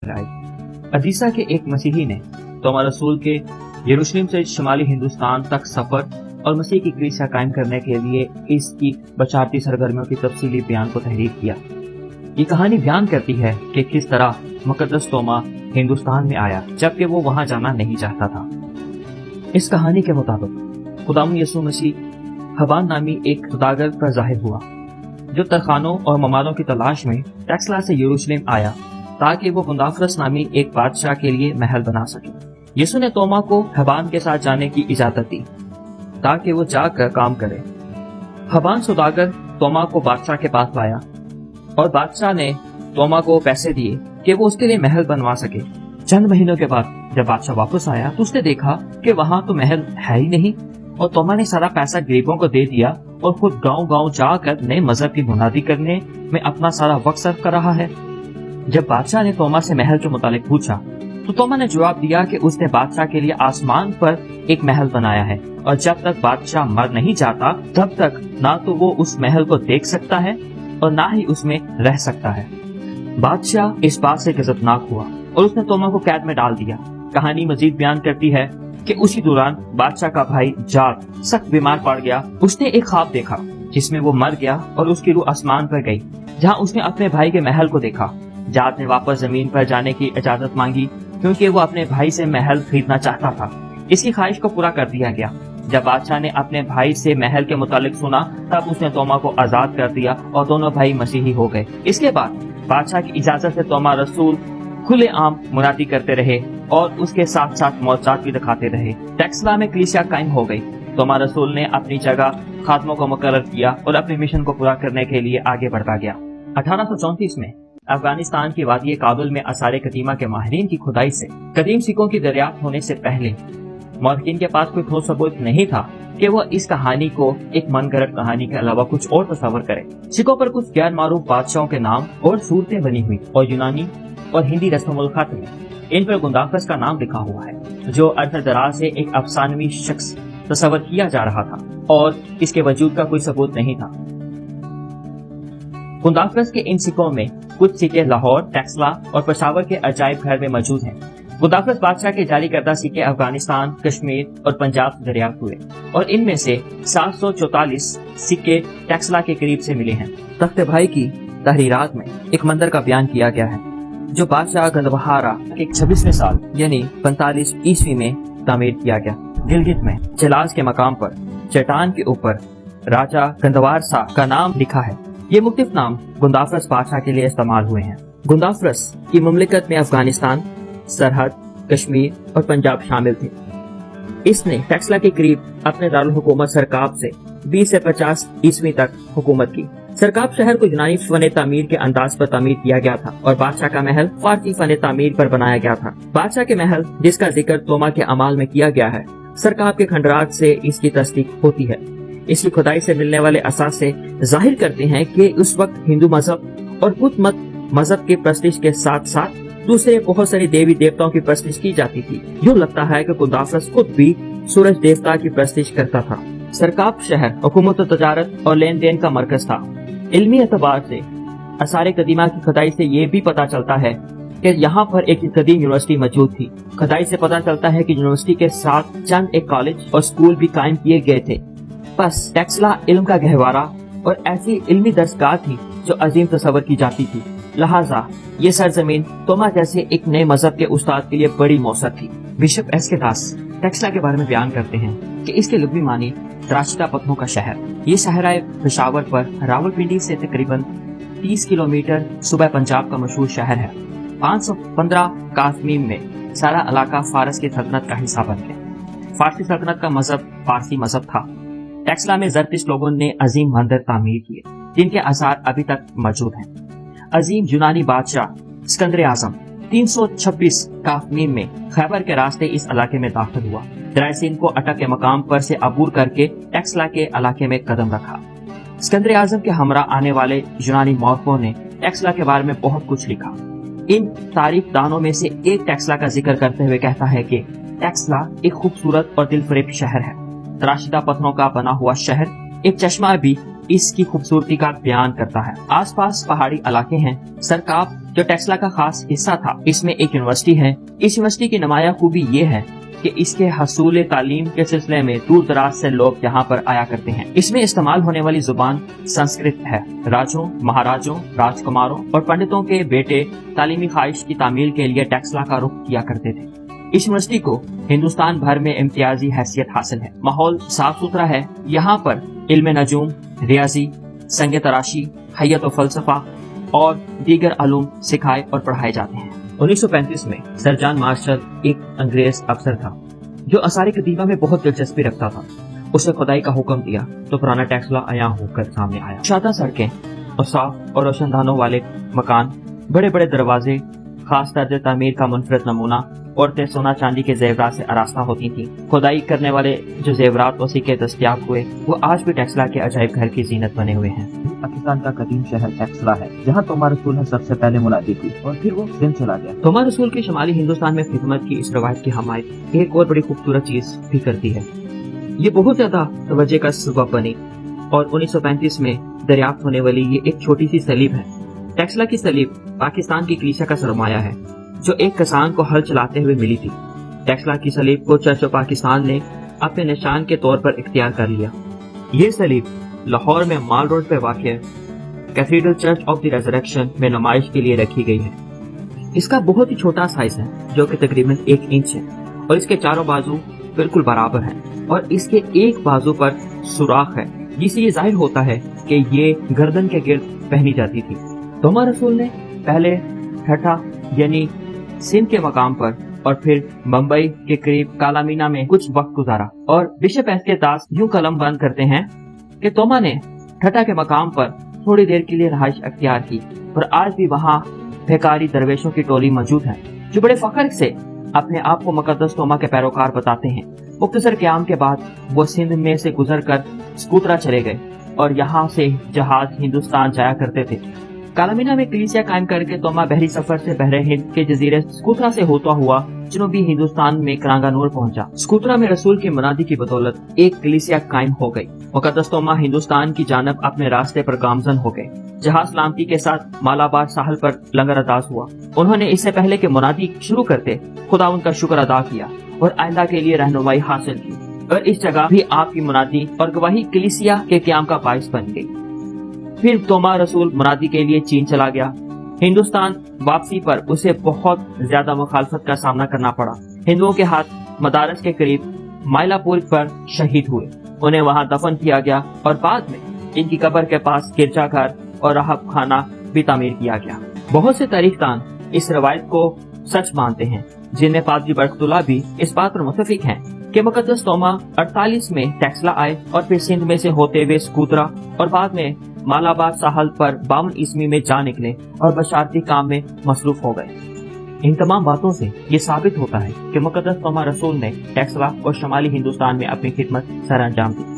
आई। अदीसा के एक मसीही ने तोमा रसूल के यरूशलेम से शुमाली हिंदुस्तान तक सफर और मसीह की कलीसिया कायम करने के लिए इसकी बचावती सरगर्मियों की तफसीली बयान को तहरीर किया। ये कहानी बयान करती है कि किस तरह मुकद्दस तोमा हिंदुस्तान में आया जबकि वो वहां जाना नहीं चाहता था। इस कहानी के मुताबिक खुदावंद यीशु मसीह हबान नामी एक सौदागर पर जाहिर हुआ जो तरखानों और ममालों की तलाश में टेक्सला से यरूशलेम आया ताकि वो गुंदाफरस नामी एक बादशाह के लिए महल बना सके। यीशु ने तोमा को हबान के साथ जाने की इजाजत दी ताकि वो जाकर काम करे। हबान सौदागर तोमा को बादशाह के पास लाया और बादशाह ने तोमा को पैसे दिए कि वो उसके लिए महल बनवा सके। चंद महीनों के बाद जब बादशाह वापस आया तो उसने देखा कि वहां तो महल है ही नहीं और तोमा ने सारा पैसा गरीबों को दे दिया और खुद गांव-गांव जाकर नए मजहब की मुनादी करने में अपना सारा वक्त सर्व कर रहा है। जब बादशाह ने तोमा से महल के मुतालिक पूछा तो तोमा ने जवाब दिया कि उसने बादशाह के लिए आसमान पर एक महल बनाया है और जब तक बादशाह मर नहीं जाता तब तक ना तो वो उस महल को देख सकता है और ना ही उसमें रह सकता है। बादशाह इस बात से गजबनाक हुआ और उसने तोमा को कैद में डाल दिया। कहानी मजीद बयान करती है कि उसी दौरान बादशाह का भाई जाद सख्त बीमार पड़ गया। उसने एक ख्वाब देखा जिसमें वो मर गया और उसकी रूह आसमान पर गई जहां उसने अपने भाई के महल को देखा। जाद ने वापस जमीन पर जाने की इजाजत मांगी क्योंकि वो अपने भाई से महल खरीदना चाहता था। इसकी ख्वाहिश को पूरा कर दिया गया। जब बादशाह ने अपने भाई से महल के मुतालिक सुना तब उसने तोमा को आजाद कर दिया और दोनों भाई मसीही हो गए। इसके बाद बादशाह की इजाजत से तोमा रसूल खुले आम मुनादी करते रहे और उसके साथ साथ मौजज़ात भी दिखाते रहे। टेक्सला में कलीसिया कायम हो गई। तोमा रसूल ने अपनी जगह खादमों को मुकर्रर किया और अपने मिशन को पूरा करने के लिए आगे बढ़ता गया। 1834 में अफगानिस्तान की वादी काबुल में आसार कदीमा के माहिरीन की खुदाई से कदीम सिक्कों की दरियाफ्त होने से पहले मौरखीन के पास कोई ठोस सबूत नहीं था कि वो इस कहानी को एक मनगढ़ंत कहानी के अलावा कुछ और तस्वर करे। सिक्कों पर कुछ गैर मारूफ बादशाहों के नाम और सूरतें बनी हुई और यूनानी और हिंदी रस्म खत में इन पर गुंदाफरस का नाम लिखा हुआ है जो अरदराज से एक अफसानवी शख्स तस्वर किया जा रहा था और इसके वजूद का कोई सबूत नहीं था। गुंदाफरस के इन सिक्कों में कुछ सिक्के लाहौर, टेक्सला और पेशावर के अजायब घर में मौजूद हैं। गुंदाफरस बादशाह के जारी करदा सिक्के अफगानिस्तान, कश्मीर और पंजाब से दरियाफ्त हुए और इनमें से 744 सिक्के टेक्सला के करीब से मिले हैं। तख्त भाई की तहरीरात में एक मंदिर का बयान किया गया है जो बादशाह गंदबहारा के 26वें साल यानी 45 ईस्वी में तामीर किया गया। गिलगित में जलाज के मकाम पर चट्टान के ऊपर राजा गंदवार शाह का नाम लिखा है। ये मुख्तलिफ नाम गुंदाफरस बादशाह के लिए इस्तेमाल हुए हैं। गुंदाफरस की मुमलिकत में अफगानिस्तान, सरहद, कश्मीर और पंजाब शामिल थे। इसने टेक्सला के करीब अपने दारुल हुकूमत सरकाब से 20 से 50 ईस्वी तक हुकूमत की। सरकाब शहर को यूनानी फन तामीर के अंदाज पर तामीर किया गया था और बादशाह का महल फारसी फन तामीर पर बनाया गया था। बादशाह के महल जिसका जिक्र तोमा के अमाल में किया गया है, सरकाब के खंडरात से इसकी तस्दीक होती है। इसकी खुदाई से मिलने वाले असासे जाहिर करते हैं कि उस वक्त हिंदू मजहब और बुद्ध मत मजहब के प्रस्तिश के साथ साथ दूसरे बहुत सारे देवी देवताओं की प्रस्तिश की जाती थी। यूँ लगता है कि गुंदाफरस खुद भी सूरज देवता की प्रस्तिश करता था। सरकाब शहर हुकूमत और तजारत और लेन देन का मरकज था। इल्मी एतबार से आसार कदीमा की खुदाई से ये भी पता चलता है कि यहाँ पर एक कदीम यूनिवर्सिटी मौजूद थी। खुदाई से पता चलता है कि यूनिवर्सिटी के साथ चंद एक कॉलेज और स्कूल भी कायम किए गए थे। बस टेक्सला इल्म का गहवारा और ऐसी इल्मी दरसगाह थी जो अजीम तस्वर की जाती थी। लिहाजा ये सरजमीन तोमा जैसे एक नए मजहब के उस्ताद के लिए बड़ी मौसर थी। बिशप एस के दास टेक्सला के बारे में बयान करते हैं कि इसके लुग़वी मानी तराशीदा पत्थरों का शहर। ये शहर पेशावर पर रावलपिंडी से तकरीबन 30 किलोमीटर सूबा पंजाब का मशहूर शहर है। 515 कासमीम में सारा इलाका फारस की सल्तनत का हिस्सा बन गया। फारसी सल्तनत का मजहब पारसी मजहब था। टेक्सला में जरतिश लोगों ने अजीम मंदिर तामीर किए जिनके आसार अभी तक मौजूद हैं। अजीम यूनानी बादशाह सिकंदर आजम 326 काफमीम में खैबर के रास्ते इस इलाके में दाखिल हुआ। दराइसिन को अटक के मकाम पर से अबूर करके टेक्सला के इलाके में कदम रखा। सिकंदर आजम के हमरा आने वाले यूनानी मौरखों ने टेक्सला के बारे में बहुत कुछ लिखा। इन तारीख दानों में से एक टेक्सला का जिक्र करते हुए कहता है कि टेक्सला एक खूबसूरत और दिलफरेब शहर है। तराशीदा पत्थरों का बना हुआ शहर, एक चश्मा भी इसकी खूबसूरती का बयान करता है। आसपास पहाड़ी इलाके हैं। सरकाब जो टेक्सला का खास हिस्सा था। इसमें एक यूनिवर्सिटी है। इस यूनिवर्सिटी की नुमाया खूबी ये है कि इसके हसूल तालीम के सिलसिले में दूर दराज से लोग यहाँ पर आया करते हैं। इसमें इस्तेमाल होने वाली जुबान संस्कृत है। राजों, महाराजों, राजकुमारों और पंडितों के बेटे तालीमी ख्वाहिश की तामील के लिए टेक्सला का रुख किया करते थे। इस यूनिवर्सिटी को हिंदुस्तान भर में इम्तियाजी हैसियत हासिल है। माहौल साफ सुथरा है। यहाँ पर इल्म नजूम, रियाजी, संग तराशी, हयत और फलसफा और दीगर अलूम सिखाए और पढ़ाए जाते हैं। 1935 में सर जॉन मार्शल एक अंग्रेज अफसर था जो आसार कदीमा में बहुत दिलचस्पी रखता था। उसे खुदाई का हुक्म दिया तो पुराना टेक्सला आया होकर सामने आया। शादा सड़कें और साफ और रोशनदानों वाले मकान, बड़े बड़े दरवाजे, खास दर्जे तामीर का मुनफरद नमूना, औरतें सोना चांदी के जेवरात से आरास्ता होती थी। खुदाई करने वाले जो जेवरात और सिक्के दस्तयाब हुए वो आज भी टेक्सला के अजायब घर की जीनत बने हुए हैं। पाकिस्तान का कदीम शहर टेक्सला है, जहाँ तोमा रसूल ने सबसे पहले मुनादी की और फिर वो सिंध चला गया। तोमा रसूल की शुमाली हिंदुस्तान में खिदमत की इस रवायत की हमायत एक और बड़ी खूबसूरत चीज भी करती है। ये बहुत ज्यादा तवज्जो का सबब बनी और 1935 में दरियाफ्त होने वाली ये एक छोटी सी सलीब है। टेक्सला की सलीब पाकिस्तान की कलीसिया का सरमाया है जो एक किसान को हल चलाते हुए मिली थी। टेक्सला की सलीब को चर्च ऑफ पाकिस्तान ने अपने निशान के तौर पर इख्तियार कर लिया। ये सलीब लाहौर में माल रोड पर वाक़ cathedral church of the resurrection में नुमाइश के लिए रखी गई है। इसका बहुत ही छोटा साइज है जो कि तकरीबन 1 इंच है और इसके चारों बाजू बिल्कुल बराबर हैं और इसके एक बाजू पर सुराख है जिससे ये जाहिर होता है कि ये गर्दन के गिर्द पहनी जाती थी। तोमा रसूल ने पहले ठट्ठा यानी सिंध के मकाम पर और फिर मुंबई के करीब कालामीना में कुछ वक्त गुजारा और बिशप एस के दास यूं कलम बंद करते हैं कि तोमा ने ठट्ठा के मकाम पर थोड़ी देर के लिए रहाइश अख्तियार की और आज भी वहाँ भिखारी दरवेशों की टोली मौजूद है जो बड़े फख्र से अपने आप को मुकद्दस तोमा के पैरोकार बताते हैं। मुख्तसर क़याम के बाद वो सिंध में से गुजर कर स्कूतरा चले गए और यहाँ से जहाज हिंदुस्तान जाया करते थे। कालामीना में कलीसिया कायम करके तोमा बहरी सफर से बहरे हिंद के जजीरे स्कूतरा से होता हुआ जनूबी हिंदुस्तान में करांगानूर पहुंचा। स्कूतरा में रसूल की मुनादी की बदौलत एक कलीसिया कायम हो गई। मुकद्दस तोमा हिंदुस्तान की जानब अपने रास्ते पर गामजन हो गए। जहाज सलामती के साथ मालाबार साहल पर लंगर अदाज हुआ। उन्होंने इससे पहले कि मुनादी शुरू करते खुदा उनका शुक्र अदा किया और आइंदा के लिए रहनुमाई हासिल की और इस जगह भी आपकी मुनादी और गवाही कलीसिया के क़याम का बाइस बन गई। फिर तोमा रसूल मुनादी के लिए चीन चला गया। हिंदुस्तान वापसी पर उसे बहुत ज्यादा मुखालफत का सामना करना पड़ा। हिंदुओं के हाथ मदारस के करीब माइलापुर पर शहीद हुए। उन्हें वहां दफन किया गया और बाद में इनकी कब्र के पास गिरजाघर और राहब खाना भी तामीर किया गया। बहुत से तारीखदान इस रवायत को सच मानते हैं जिनमें पादरी बरकतुल्लाह भी इस बात पर मुतफिक हैं कि मुकद्दस तोमा 48 में टेक्सला आए और फिर सिंध में से होते हुए स्कूतरा और बाद में मालाबार साहल पर 52 ईस्वी में जा निकले और बशारती काम में मसरूफ हो गए। इन तमाम बातों से ये साबित होता है कि मुकद्दस तोमा रसूल ने टेक्सला और शुमाली हिंदुस्तान में अपनी खिदमत सर अंजाम दी।